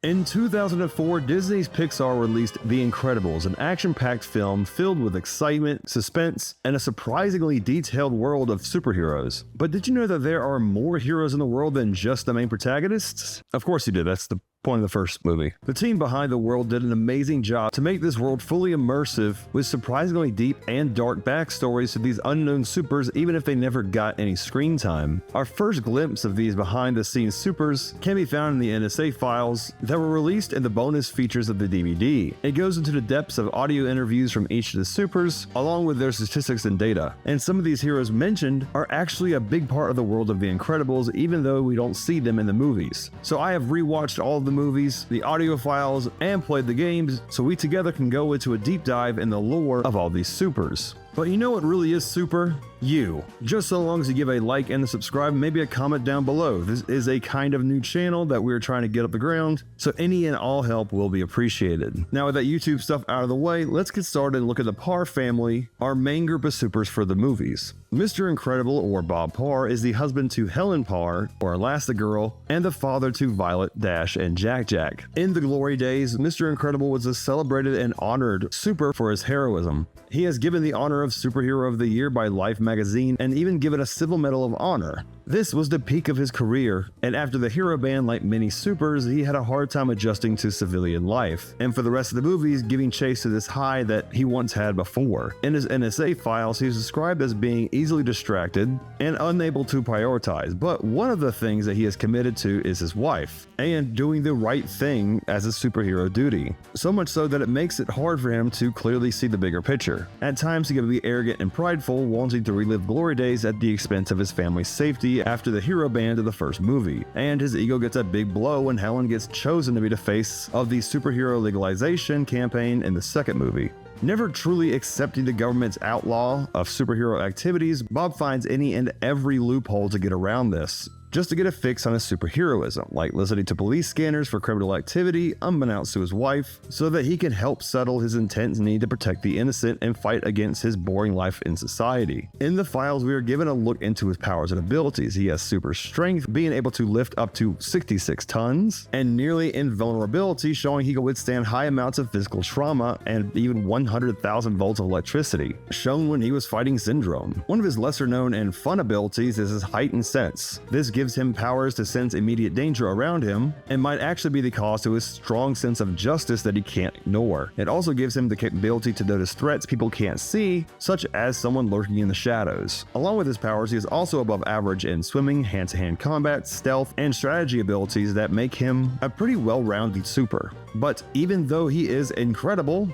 In 2004, Disney's Pixar released The Incredibles, an action-packed film filled with excitement, suspense, and a surprisingly detailed world of superheroes. But did you know that there are more heroes in the world than just the main protagonists? Of course you did, that's the point of the first movie. The team behind the world did an amazing job to make this world fully immersive with surprisingly deep and dark backstories to these unknown supers even if they never got any screen time. Our first glimpse of these behind-the-scenes supers can be found in the NSA files that were released in the bonus features of the DVD. It goes into the depths of audio interviews from each of the supers along with their statistics and data. And some of these heroes mentioned are actually a big part of the world of The Incredibles even though we don't see them in the movies. So I have rewatched all of the movies, the audio files, and played the games so we together can go into a deep dive in the lore of all these supers. But you know what really is super? You. Just so long as you give a like and a subscribe, maybe a comment down below. This is a kind of new channel that we're trying to get up the ground, so any and all help will be appreciated. Now with that YouTube stuff out of the way, let's get started and look at the Parr family, our main group of supers for the movies. Mr. Incredible, or Bob Parr, is the husband to Helen Parr, or Elastigirl, and the father to Violet, Dash, and Jack Jack. In the glory days, Mr. Incredible was a celebrated and honored super for his heroism. He has given the honor of Superhero of the Year by Life magazine and even given a Civil Medal of Honor. This was the peak of his career, and after the hero ban, like many supers, he had a hard time adjusting to civilian life, and for the rest of the movies, giving chase to this high that he once had before. In his NSA files, he is described as being easily distracted and unable to prioritize, but one of the things that he is committed to is his wife, and doing the right thing as a superhero duty. So much so that it makes it hard for him to clearly see the bigger picture. At times, he can be arrogant and prideful, wanting to relive glory days at the expense of his family's safety after the hero ban of the first movie, and his ego gets a big blow when Helen gets chosen to be the face of the superhero legalization campaign in the second movie. Never truly accepting the government's outlaw of superhero activities, Bob finds any and every loophole to get around this, just to get a fix on his superheroism, like listening to police scanners for criminal activity unbeknownst to his wife, so that he can help settle his intense need to protect the innocent and fight against his boring life in society. In the files, we are given a look into his powers and abilities. He has super strength, being able to lift up to 66 tons, and nearly invulnerability, showing he can withstand high amounts of physical trauma and even 100,000 volts of electricity, shown when he was fighting Syndrome. One of his lesser known and fun abilities is his heightened sense. This gives him powers to sense immediate danger around him and might actually be the cause to his strong sense of justice that he can't ignore. It also gives him the capability to notice threats people can't see, such as someone lurking in the shadows. Along with his powers, he is also above average in swimming, hand-to-hand combat, stealth, and strategy abilities that make him a pretty well-rounded super. But even though he is incredible,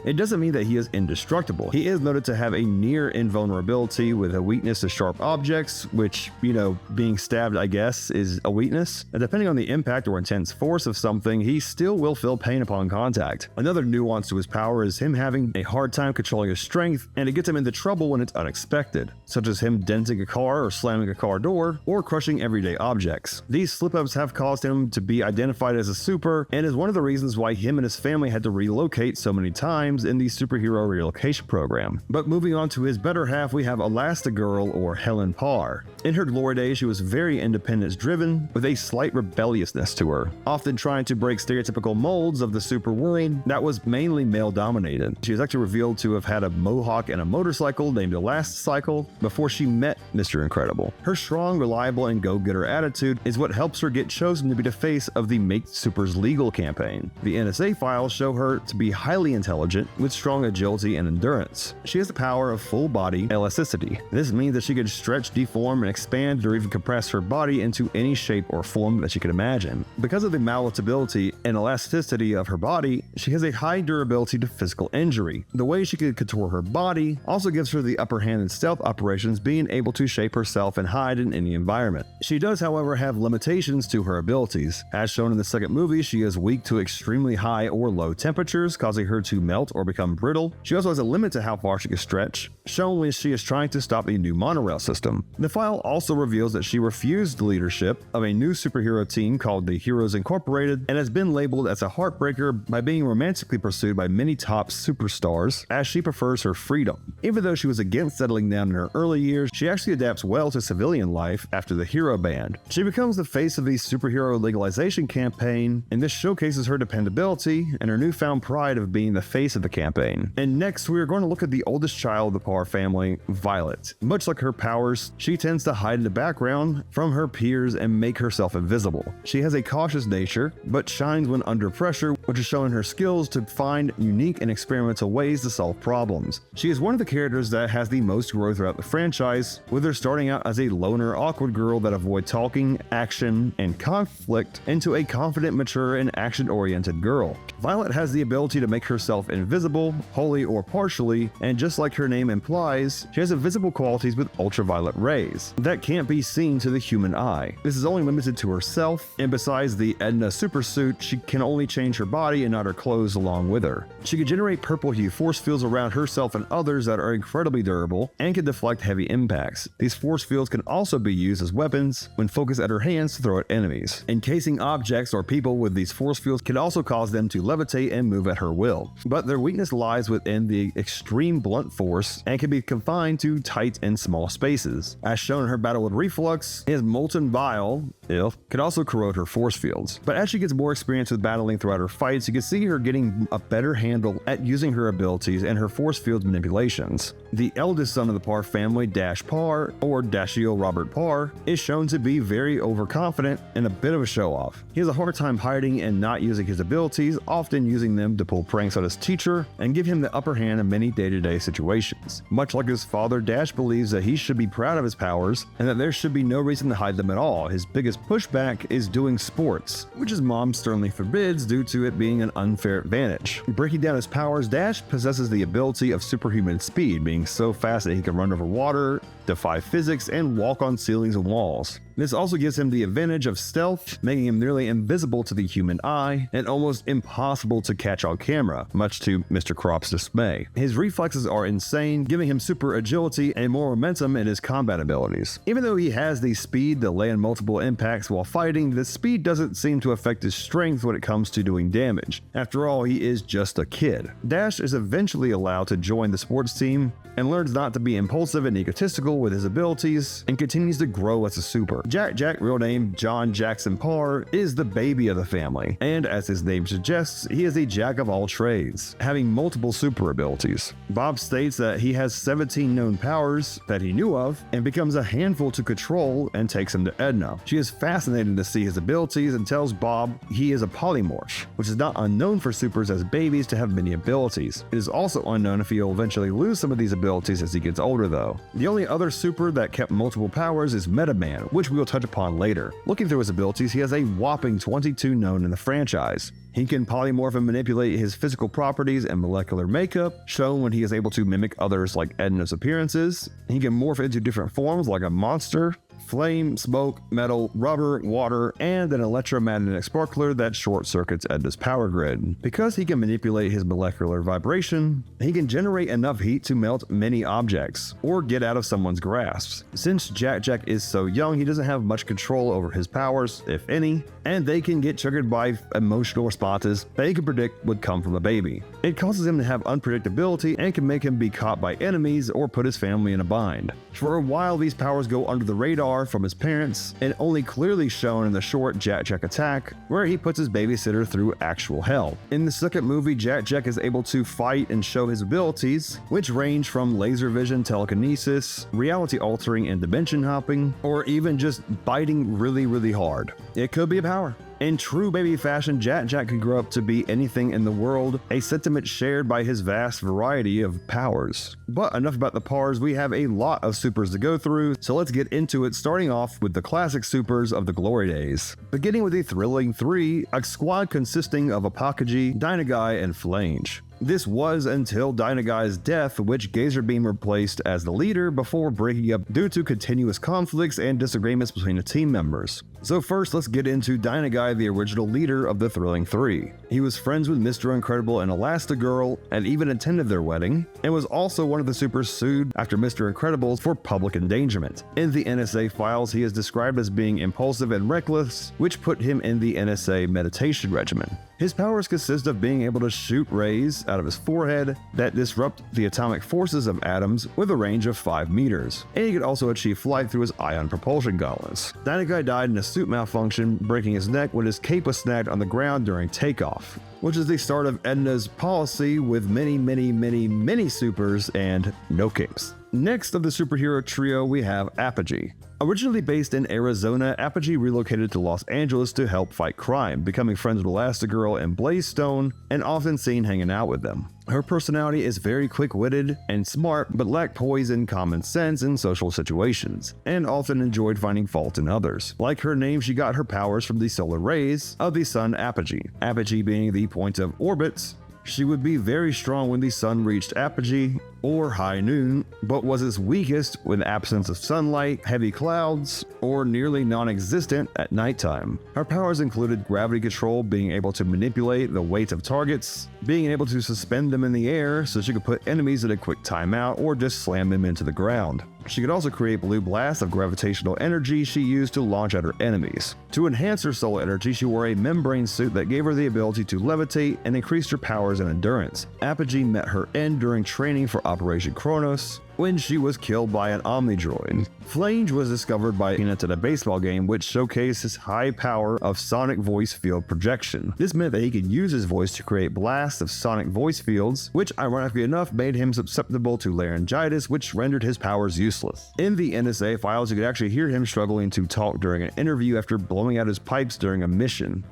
it doesn't mean that he is indestructible. He is noted to have a near invulnerability with a weakness to sharp objects, which, you know, being stabbed, I guess, is a weakness. And depending on the impact or intense force of something, he still will feel pain upon contact. Another nuance to his power is him having a hard time controlling his strength, and it gets him into trouble when it's unexpected, such as him denting a car or slamming a car door or crushing everyday objects. These slip-ups have caused him to be identified as a super, and is one of the reasons why him and his family had to relocate so many times in the superhero relocation program. But moving on to his better half, we have Elastigirl, or Helen Parr. In her glory days, she was very independence-driven, with a slight rebelliousness to her, often trying to break stereotypical molds of the super world that was mainly male-dominated. She was actually revealed to have had a mohawk and a motorcycle named Elasticycle before she met Mr. Incredible. Her strong, reliable, and go-getter attitude is what helps her get chosen to be the face of the Make Supers Legal campaign. The NSA files show her to be highly intelligent, with strong agility and endurance. She has the power of full-body elasticity. This means that she can stretch, deform, and expand or even compress her body into any shape or form that she can imagine. Because of the malleability and elasticity of her body, she has a high durability to physical injury. The way she can contort her body also gives her the upper hand in stealth operations, being able to shape herself and hide in any environment. She does, however, have limitations to her abilities. As shown in the second movie, she is weak to extremely high or low temperatures, causing her to melt or become brittle. She also has a limit to how far she can stretch, shown when she is trying to stop a new monorail system. The file also reveals that she refused leadership of a new superhero team called the Heroes Incorporated and has been labeled as a heartbreaker by being romantically pursued by many top superstars, as she prefers her freedom. Even though she was against settling down in her early years, she actually adapts well to civilian life after the hero ban. She becomes the face of the superhero legalization campaign, and this showcases her dependability and her newfound pride of being the face of the campaign. And next, we are going to look at the oldest child of the Parr family, Violet. Much like her powers, she tends to hide in the background from her peers and make herself invisible. She has a cautious nature, but shines when under pressure, which is showing her skills to find unique and experimental ways to solve problems. She is one of the characters that has the most growth throughout the franchise, with her starting out as a loner, awkward girl that avoids talking, action, and conflict into a confident, mature, and action-oriented girl. Violet has the ability to make herself invisible, wholly or partially, and just like her name implies, she has invisible qualities with ultraviolet rays that can't be seen to the human eye. This is only limited to herself, and besides the Edna supersuit, she can only change her body and not her clothes along with her. She can generate purple hue force fields around herself and others that are incredibly durable and can deflect heavy impacts. These force fields can also be used as weapons when focused at her hands to throw at enemies. Encasing objects or people with these force fields can also cause them to levitate and move at her will, but their weakness lies within the extreme blunt force and can be confined to tight and small spaces. As shown in her battle with Refulx, his molten vial could also corrode her force fields. But as she gets more experience with battling throughout her fights, you can see her getting a better handle at using her abilities and her force field manipulations. The eldest son of the Parr family, Parr, or Dashiell Robert Parr, is shown to be very overconfident and a bit of a show-off. He has a hard time hiding and not using his abilities, often using them to pull pranks on his teacher and give him the upper hand in many day-to-day situations. Much like his father, Dash believes that he should be proud of his powers and that there should be no reason to hide them at all. His biggest pushback is doing sports, which his mom sternly forbids due to it being an unfair advantage. Breaking down his powers, Dash possesses the ability of superhuman speed, being so fast that he can run over water, defy physics, and walk on ceilings and walls. This also gives him the advantage of stealth, making him nearly invisible to the human eye and almost impossible to catch on camera, much to Mr. Crop's dismay. His reflexes are insane, giving him super agility and more momentum in his combat abilities. Even though he has the speed to land multiple impacts while fighting, the speed doesn't seem to affect his strength when it comes to doing damage. After all, he is just a kid. Dash is eventually allowed to join the sports team and learns not to be impulsive and egotistical with his abilities and continues to grow as a super. Jack, real name John Jackson Parr, is the baby of the family, and as his name suggests, he is a jack of all trades, having multiple super abilities. Bob states that he has 17 known powers that he knew of and becomes a handful to control and takes him to Edna. She is fascinated to see his abilities and tells Bob he is a polymorph, which is not unknown for supers as babies to have many abilities. It is also unknown if he will eventually lose some of these abilities as he gets older though. The only other super that kept multiple powers is Metaman, which we will touch upon later. Looking through his abilities, he has a whopping 22 known in the franchise. He can polymorph and manipulate his physical properties and molecular makeup, shown when he is able to mimic others like Edna's appearances. He can morph into different forms like a monster, flame, smoke, metal, rubber, water, and an electromagnetic sparkler that short circuits Edna's power grid. Because he can manipulate his molecular vibration, he can generate enough heat to melt many objects, or get out of someone's grasp. Since Jack is so young, he doesn't have much control over his powers, if any, and they can get triggered by emotional responses that he can predict would come from a baby. It causes him to have unpredictability and can make him be caught by enemies or put his family in a bind. For a while, these powers go under the radar from his parents, and only clearly shown in the short Jack Attack, where he puts his babysitter through actual hell. In the second movie, Jack is able to fight and show his abilities, which range from laser vision, telekinesis, reality altering and dimension hopping, or even just biting really hard. It could be a power. In true baby fashion, Jack could grow up to be anything in the world, a sentiment shared by his vast variety of powers. But enough about the Parrs, we have a lot of supers to go through, so let's get into it, starting off with the classic supers of the glory days. Beginning with the thrilling three, a squad consisting of Apogee, Dynaguy, and Phylange. This was until Dynaguy's death, which Gazerbeam replaced as the leader before breaking up due to continuous conflicts and disagreements between the team members. So first, let's get into Dynaguy, the original leader of the Thrilling Three. He was friends with Mr. Incredible and Elastigirl, and even attended their wedding, and was also one of the supers sued after Mr. Incredible for public endangerment. In the NSA files, he is described as being impulsive and reckless, which put him in the NSA meditation regimen. His powers consist of being able to shoot rays out of his forehead that disrupt the atomic forces of atoms with a range of 5 meters, and he could also achieve flight through his ion propulsion gauntlets. Dynaguy died in a suit malfunction, breaking his neck when his cape was snagged on the ground during takeoff, which is the start of Edna's policy with many supers and no capes. Next of the superhero trio, we have Apogee. Originally based in Arizona, Apogee relocated to Los Angeles to help fight crime, becoming friends with Elastigirl and Blaze-Stone, and often seen hanging out with them. Her personality is very quick-witted and smart, but lacked poise and common sense in social situations, and often enjoyed finding fault in others. Like her name, she got her powers from the solar rays of the sun Apogee. Apogee being the point of orbits, she would be very strong when the sun reached apogee or high noon, but was its weakest with absence of sunlight, heavy clouds, or nearly non-existent at nighttime. Her powers included gravity control, being able to manipulate the weight of targets, being able to suspend them in the air so she could put enemies at a quick timeout or just slam them into the ground. She could also create blue blasts of gravitational energy she used to launch at her enemies. To enhance her soul energy, she wore a membrane suit that gave her the ability to levitate and increased her powers and endurance. Apogee met her end during training for Operation Kronos, when she was killed by an Omnidroid. Phylange was discovered by Peanuts at a baseball game, which showcased his high power of sonic voice field projection. This meant that he could use his voice to create blasts of sonic voice fields, which ironically enough made him susceptible to laryngitis, which rendered his powers useless. In the NSA files, you could actually hear him struggling to talk during an interview after blowing out his pipes during a mission.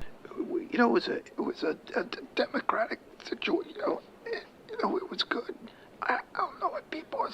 You know, it was a democratic situation. It was good. I don't know what people are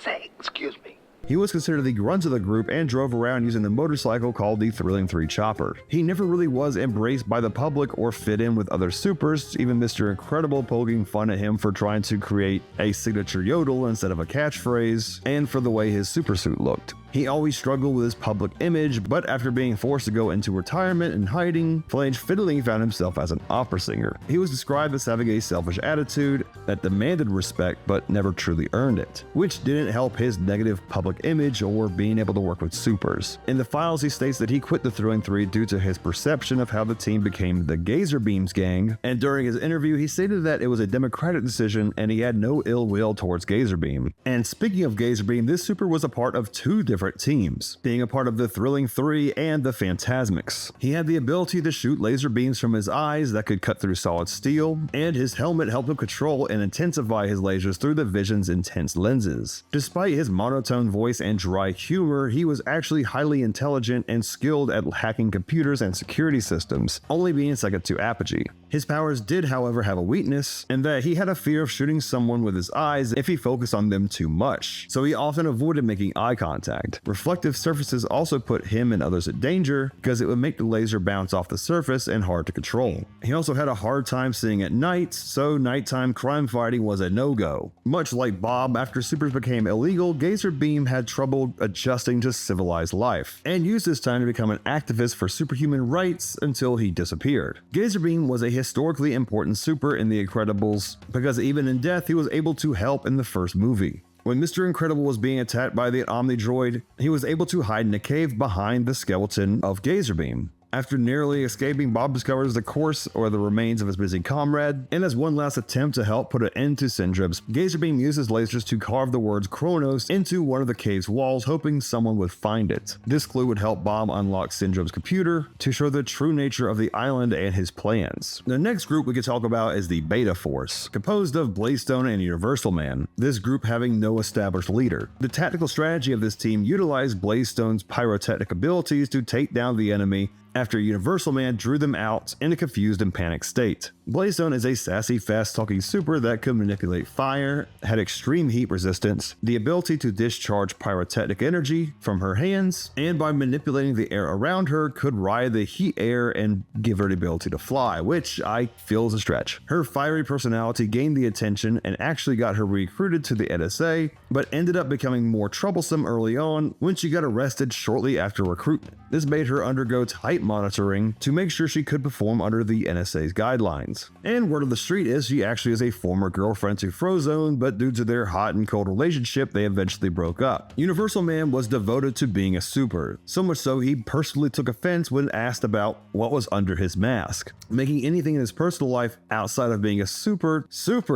saying. Excuse me. He was considered the grunt of the group and drove around using the motorcycle called the Thrilling Three Chopper. He never really was embraced by the public or fit in with other supers, even Mr. Incredible poking fun at him for trying to create a signature yodel instead of a catchphrase, and for the way his supersuit looked. He always struggled with his public image, but after being forced to go into retirement and hiding, Phylange fiddling found himself as an opera singer. He was described as having a selfish attitude that demanded respect but never truly earned it, which didn't help his negative public image or being able to work with supers. In the files, he states that he quit the Thrilling Three due to his perception of how the team became the Gazerbeam's gang, and during his interview, he stated that it was a democratic decision and he had no ill will towards Gazerbeam. And speaking of Gazerbeam, this super was a part of 2 different teams, being a part of the Thrilling Three and the Phantasmics. He had the ability to shoot laser beams from his eyes that could cut through solid steel, and his helmet helped him control and intensify his lasers through the Vision's intense lenses. Despite his monotone voice and dry humor, he was actually highly intelligent and skilled at hacking computers and security systems, only being second to Apogee. His powers did, however, have a weakness, in that he had a fear of shooting someone with his eyes if he focused on them too much, so he often avoided making eye contact. Reflective surfaces also put him and others at danger because it would make the laser bounce off the surface and hard to control. He also had a hard time seeing at night, so nighttime crime fighting was a no-go. Much like Bob, after supers became illegal, Gazerbeam had trouble adjusting to civilized life, and used this time to become an activist for superhuman rights until he disappeared. Gazerbeam was a historically important super in The Incredibles because even in death he was able to help in the first movie. When Mr. Incredible was being attacked by the Omnidroid, he was able to hide in a cave behind the skeleton of Gazerbeam. After narrowly escaping, Bob discovers the corpse or the remains of his missing comrade, and as one last attempt to help put an end to Syndromes, Gazerbeam uses lasers to carve the words Kronos into one of the cave's walls, hoping someone would find it. This clue would help Bob unlock Syndrome's computer to show the true nature of the island and his plans. The next group we could talk about is the Beta Force, composed of Blaze-Stone and Universal Man, this group having no established leader. The tactical strategy of this team utilized Blaze-Stone's pyrotechnic abilities to take down the enemy after Universal Man drew them out in a confused and panicked state. Blazdone is a sassy, fast-talking super that could manipulate fire, had extreme heat resistance, the ability to discharge pyrotechnic energy from her hands, and by manipulating the air around her could ride the heat air and give her the ability to fly, which I feel is a stretch. Her fiery personality gained the attention and actually got her recruited to the NSA, but ended up becoming more troublesome early on when she got arrested shortly after recruitment. This made her undergo tight monitoring to make sure she could perform under the NSA's guidelines. And word of the street is she actually is a former girlfriend to Frozone, but due to their hot and cold relationship, they eventually broke up. Universal Man was devoted to being a super, so much so he personally took offense when asked about what was under his mask, making anything in his personal life outside of being a super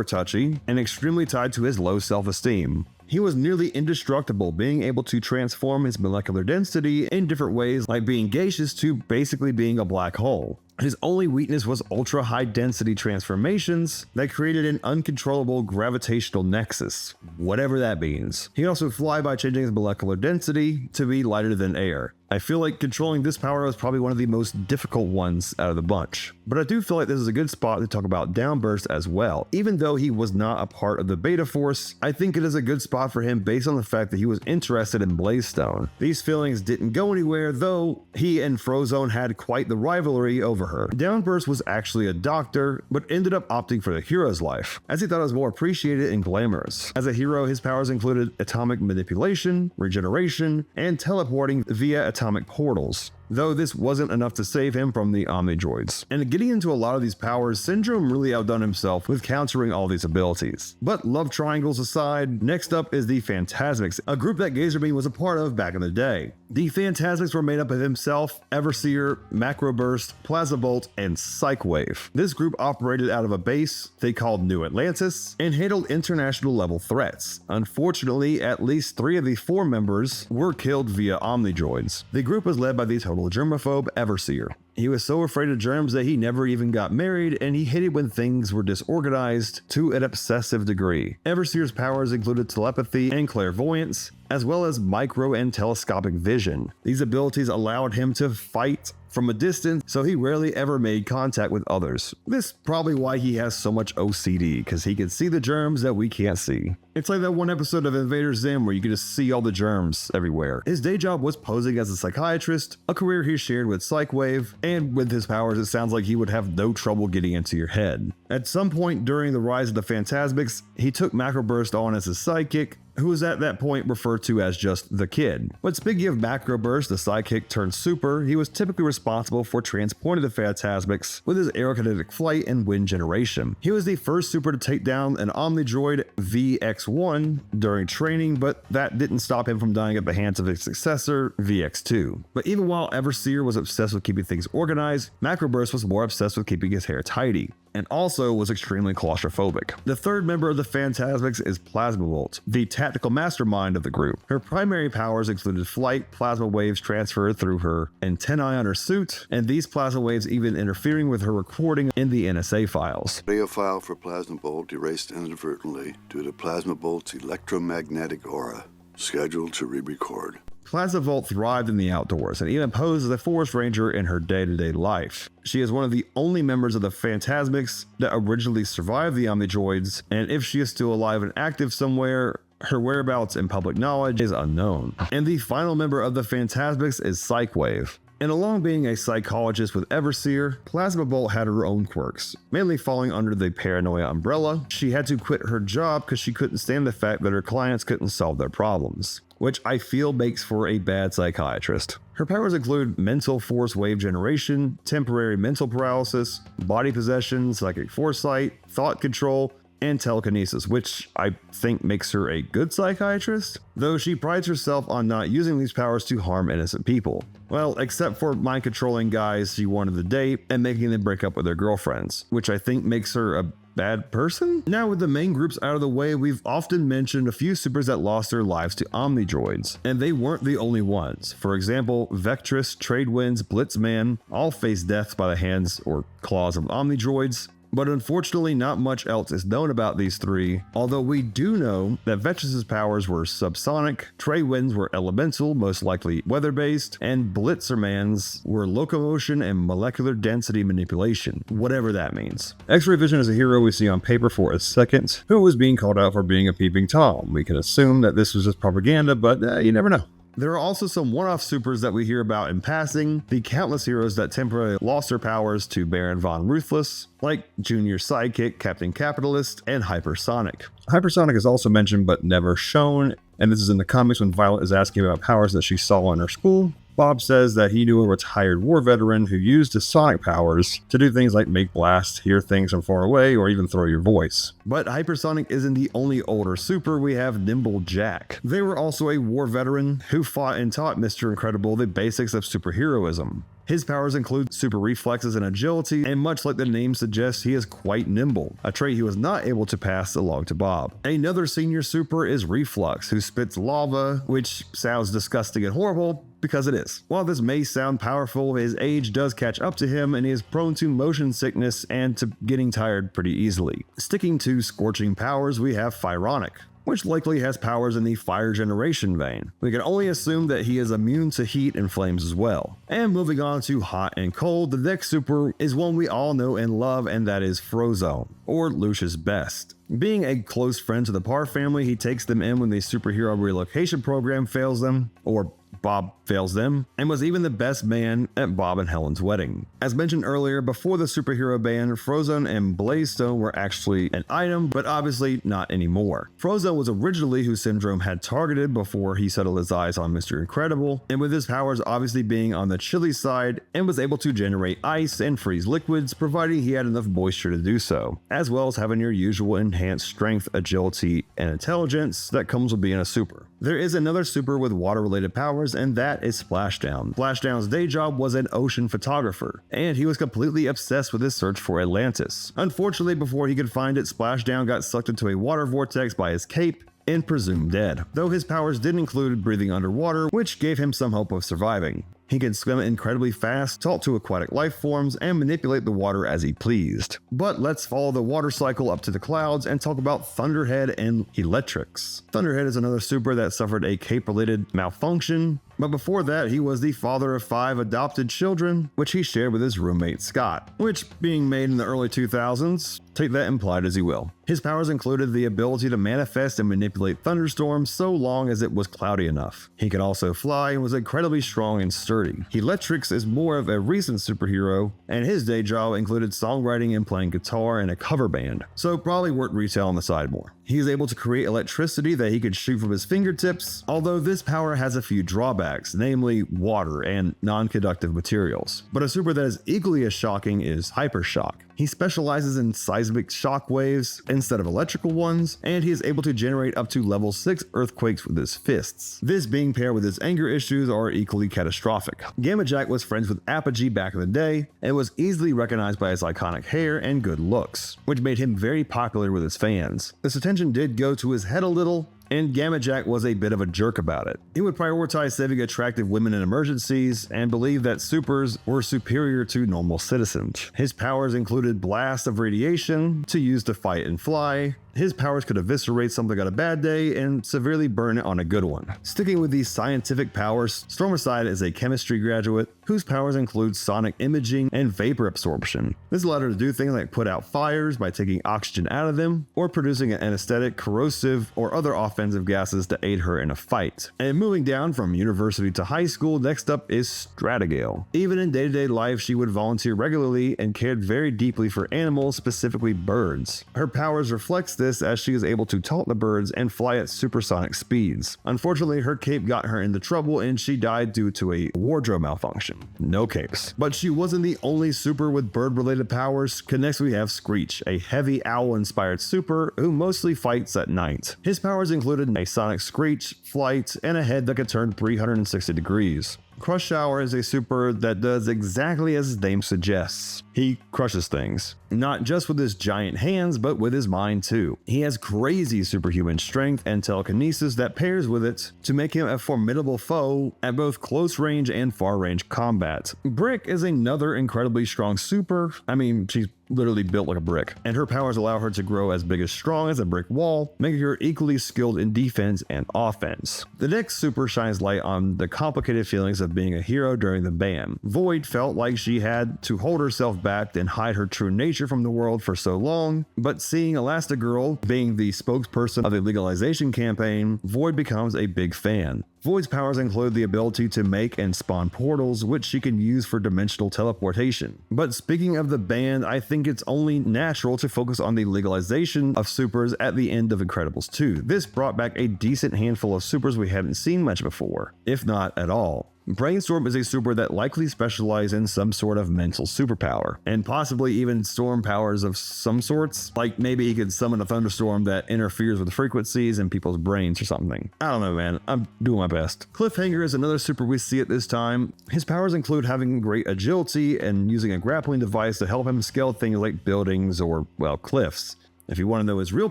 touchy and extremely tied to his low self-esteem. He was nearly indestructible, being able to transform his molecular density in different ways, like being gaseous to basically being a black hole. His only weakness was ultra high density transformations that created an uncontrollable gravitational nexus, whatever that means. He also fly by changing his molecular density to be lighter than air. I feel like controlling this power was probably one of the most difficult ones out of the bunch. But I do feel like this is a good spot to talk about Downburst as well. Even though he was not a part of the Beta Force, I think it is a good spot for him based on the fact that he was interested in Blazdone. These feelings didn't go anywhere, though he and Frozone had quite the rivalry over her. Downburst was actually a doctor, but ended up opting for the hero's life, as he thought it was more appreciated and glamorous. As a hero, his powers included atomic manipulation, regeneration, and teleporting via atomic portals, though this wasn't enough to save him from the Omnidroids. And getting into a lot of these powers, Syndrome really outdone himself with countering all these abilities. But love triangles aside, next up is the Phantasmics, a group that Gazerbeam was a part of back in the day. The Phantasmics were made up of himself, Everseer, Macroburst, Plasmabolt, and Psycwave. This group operated out of a base they called New Atlantis and handled international level threats. Unfortunately, at least 3 of the 4 members were killed via Omnidroids. The group was led by the total germaphobe Everseer. He was so afraid of germs that he never even got married, and he hated when things were disorganized to an obsessive degree. Everseer's powers included telepathy and clairvoyance, as well as micro and telescopic vision. These abilities allowed him to fight from a distance, so he rarely ever made contact with others. This is probably why he has so much OCD, because he can see the germs that we can't see. It's like that one episode of Invader Zim where you can just see all the germs everywhere. His day job was posing as a psychiatrist, a career he shared with Psycwave, and with his powers it sounds like he would have no trouble getting into your head. At some point during the rise of the Phantasmics, he took Macroburst on as his sidekick, who was at that point referred to as just the Kid. But speaking of Macroburst, the sidekick turned super, he was typically responsible for transporting the Phantasmics with his aerokinetic flight and wind generation. He was the first super to take down an Omnidroid VX1 during training, but that didn't stop him from dying at the hands of his successor, VX2. But even while Everseer was obsessed with keeping things organized, Macroburst was more obsessed with keeping his hair tidy, and also was extremely claustrophobic. The third member of the Phantasmics is Plasmabolt, the tactical mastermind of the group. Her primary powers included flight, plasma waves transferred through her antennae on her suit, and these plasma waves even interfering with her recording in the NSA files. Audio file for Plasmabolt erased inadvertently due to Plasmabolt's electromagnetic aura. Scheduled to re-record. Plasmabolt thrived in the outdoors and even posed as a forest ranger in her day-to-day life. She is one of the only members of the Phantasmics that originally survived the Omnidroids, and if she is still alive and active somewhere, her whereabouts and public knowledge is unknown. And the final member of the Phantasmics is Psycwave. And along being a psychologist with Everseer, Plasmabolt had her own quirks, mainly falling under the paranoia umbrella. She had to quit her job because she couldn't stand the fact that her clients couldn't solve their problems, which I feel makes for a bad psychiatrist. Her powers include mental force wave generation, temporary mental paralysis, body possession, psychic foresight, thought control, and telekinesis, which I think makes her a good psychiatrist, though she prides herself on not using these powers to harm innocent people. Well, except for mind controlling guys she wanted to date and making them break up with their girlfriends, which I think makes her a bad person? Now with the main groups out of the way, we've often mentioned a few supers that lost their lives to Omnidroids, and they weren't the only ones. For example, Vectress, Tradewind, Blitzman all faced deaths by the hands or claws of Omnidroids, But unfortunately, not much else is known about these three, although we do know that Vectress's powers were subsonic, Tradewind's were elemental, most likely weather-based, and Blitzerman's were locomotion and molecular density manipulation, whatever that means. X-Ray Vision is a hero we see on paper for a second, who was being called out for being a peeping Tom. We can assume that this was just propaganda, but you never know. There are also some one-off supers that we hear about in passing, the countless heroes that temporarily lost their powers to Baron Von Ruthless, like Junior Sidekick, Captain Capitalist, and Hypersonic. Hypersonic is also mentioned but never shown, and this is in the comics when Violet is asking about powers that she saw in her school. Bob says that he knew a retired war veteran who used his sonic powers to do things like make blasts, hear things from far away, or even throw your voice. But Hypersonic isn't the only older super. We have Nimble Jack. They were also a war veteran who fought and taught Mr. Incredible the basics of superheroism. His powers include super reflexes and agility, and much like the name suggests, he is quite nimble, a trait he was not able to pass along to Bob. Another senior super is Refulx, who spits lava, which sounds disgusting and horrible, because it is. While this may sound powerful, his age does catch up to him, and he is prone to motion sickness and to getting tired pretty easily. Sticking to scorching powers, we have Fironic, which likely has powers in the fire generation vein. We can only assume that he is immune to heat and flames as well. And moving on to hot and cold, the next super is one we all know and love, and that is Frozone, or Lucius Best. Being a close friend to the Parr family, he takes them in when the superhero relocation program fails them, or Bob fails them, and was even the best man at Bob and Helen's wedding. As mentioned earlier, before the superhero ban, Frozone and Blazestone were actually an item, but obviously not anymore. Frozone was originally who Syndrome had targeted before he settled his eyes on Mr. Incredible, and with his powers obviously being on the chilly side, and was able to generate ice and freeze liquids, providing he had enough moisture to do so, as well as having your usual enhanced strength, agility, and intelligence that comes with being a super. There is another super with water-related powers, and that is Splashdown. Splashdown's day job was an ocean photographer, and he was completely obsessed with his search for Atlantis. Unfortunately, before he could find it, Splashdown got sucked into a water vortex by his cape and presumed dead, though his powers did include breathing underwater, which gave him some hope of surviving. He can swim incredibly fast, talk to aquatic life forms, and manipulate the water as he pleased. But let's follow the water cycle up to the clouds and talk about Thunderhead and He-Lectrix. Thunderhead is another super that suffered a cape-related malfunction, but before that he was the father of 5 adopted children, which he shared with his roommate Scott, which, being made in the early 2000s, take that implied as you will. His powers included the ability to manifest and manipulate thunderstorms so long as it was cloudy enough. He could also fly and was incredibly strong and sturdy. He-Lectrix is more of a recent superhero, and his day job included songwriting and playing guitar in a cover band, so probably worked retail on the side more. He is able to create electricity that he could shoot from his fingertips, although this power has a few drawbacks, namely water and non-conductive materials. But a super that is equally as shocking is Hypershock. He specializes in seismic shock waves instead of electrical ones, and he is able to generate up to level 6 earthquakes with his fists. This being paired with his anger issues are equally catastrophic. Gamma Jack was friends with Apogee back in the day, and was easily recognized by his iconic hair and good looks, which made him very popular with his fans. This attention did go to his head a little, and Gamma Jack was a bit of a jerk about it. He would prioritize saving attractive women in emergencies and believe that supers were superior to normal citizens. His powers included blasts of radiation to use to fight and fly. His powers could eviscerate something on a bad day and severely burn it on a good one. Sticking with these scientific powers, Stormicide is a chemistry graduate whose powers include sonic imaging and vapor absorption. This allowed her to do things like put out fires by taking oxygen out of them, or producing an anesthetic, corrosive, or other offensive gases to aid her in a fight. And moving down from university to high school, next up is Strarogale. Even in day-to-day life, she would volunteer regularly and cared very deeply for animals, specifically birds. Her powers reflects this, as she is able to talk to birds and fly at supersonic speeds. Unfortunately, her cape got her into trouble and she died due to a wardrobe malfunction. No capes. But she wasn't the only super with bird-related powers. Next we have Screech, a heavy owl-inspired super who mostly fights at night. His powers included a sonic screech, flight, and a head that could turn 360 degrees. Krushauer is a super that does exactly as his name suggests. He crushes things. Not just with his giant hands, but with his mind too. He has crazy superhuman strength and telekinesis that pairs with it to make him a formidable foe at both close range and far range combat. Brick is another incredibly strong super. I mean, she's literally built like a brick. And her powers allow her to grow as big as strong as a brick wall, making her equally skilled in defense and offense. The next super shines light on the complicated feelings of being a hero during the ban. Voyd felt like she had to hold herself back and hide her true nature from the world for so long, but seeing Elastigirl being the spokesperson of the legalization campaign, Voyd becomes a big fan. Voyd's powers include the ability to make and spawn portals, which she can use for dimensional teleportation. But speaking of the ban, I think it's only natural to focus on the legalization of supers at the end of Incredibles 2. This brought back a decent handful of supers we hadn't seen much before, if not at all. Brainstorm is a super that likely specializes in some sort of mental superpower, and possibly even storm powers of some sorts. Like maybe he could summon a thunderstorm that interferes with frequencies in people's brains or something. I don't know, man. I'm doing my best. Cliffhanger is another super we see at this time. His powers include having great agility and using a grappling device to help him scale things like buildings or, well, cliffs. If you want to know his real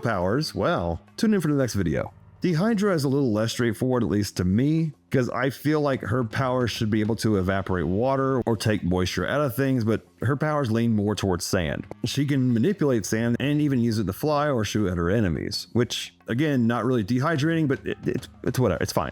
powers, well, tune in for the next video. The Hydra is a little less straightforward, at least to me, because I feel like her powers should be able to evaporate water or take moisture out of things, but her powers lean more towards sand. She can manipulate sand and even use it to fly or shoot at her enemies, which, again, not really dehydrating, but it's whatever, it's fine.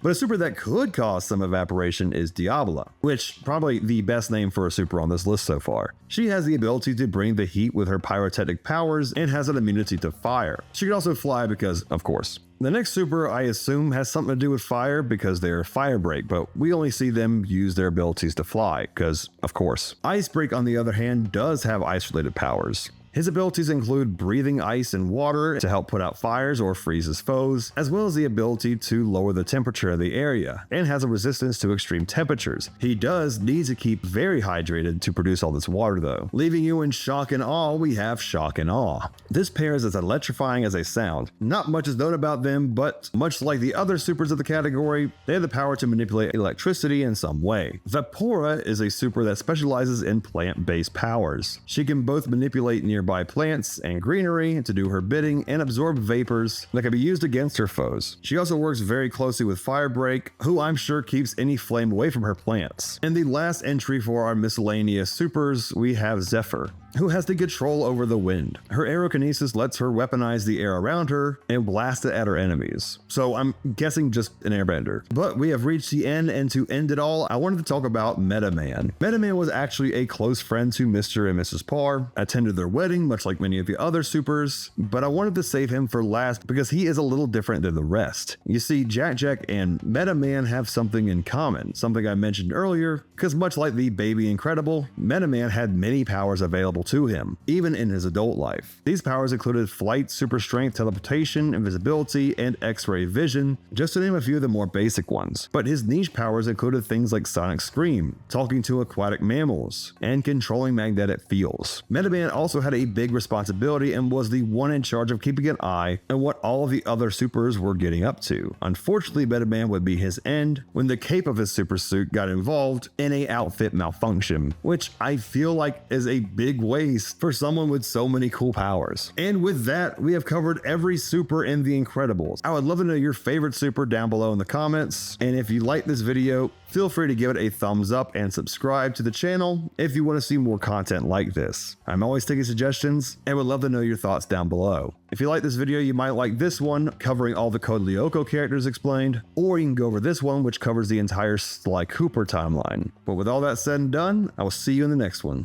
But a super that could cause some evaporation is Diabla, which probably the best name for a super on this list so far. She has the ability to bring the heat with her pyrotechnic powers and has an immunity to fire. She can also fly because, of course. The next super, I assume, has something to do with fire because they're fire break, but we only see them use their abilities to fly because, of course. Ice break, on the other hand, does have ice-related powers. His abilities include breathing ice and water to help put out fires or freeze his foes, as well as the ability to lower the temperature of the area, and has a resistance to extreme temperatures. He does need to keep very hydrated to produce all this water though. Leaving you in shock and awe, we have Shock and Awe. This pair is as electrifying as they sound. Not much is known about them, but much like the other supers of the category, they have the power to manipulate electricity in some way. Vapora is a super that specializes in plant-based powers. She can both manipulate nearby plants and greenery to do her bidding and absorb vapors that can be used against her foes. She also works very closely with Firebreak, who I'm sure keeps any flame away from her plants. In the last entry for our miscellaneous supers, we have Zephyr, who has the control over the wind. Her aerokinesis lets her weaponize the air around her and blast it at her enemies. So I'm guessing just an airbender. But we have reached the end, and to end it all, I wanted to talk about Metaman. Metaman was actually a close friend to Mr. and Mrs. Parr, attended their wedding much like many of the other supers, but I wanted to save him for last because he is a little different than the rest. You see, Jack and Metaman have something in common, something I mentioned earlier, because much like the Baby Incredible, Metaman had many powers available to him, even in his adult life. These powers included flight, super strength, teleportation, invisibility, and X-ray vision, just to name a few of the more basic ones. But his niche powers included things like Sonic Scream, talking to aquatic mammals, and controlling magnetic fields. Metaman also had a big responsibility and was the one in charge of keeping an eye on what all of the other supers were getting up to. Unfortunately, Metaman would be his end when the cape of his super suit got involved in a outfit malfunction, which I feel like is a big waste for someone with so many cool powers. And with that, we have covered every super in The Incredibles. I would love to know your favorite super down below in the comments, and if you like this video, feel free to give it a thumbs up and subscribe to the channel if you want to see more content like this. I'm always taking suggestions and would love to know your thoughts down below. If you like this video, you might like this one covering all the Code Lyoko characters explained, or you can go over this one which covers the entire Sly Cooper timeline. But with all that said and done, I will see you in the next one.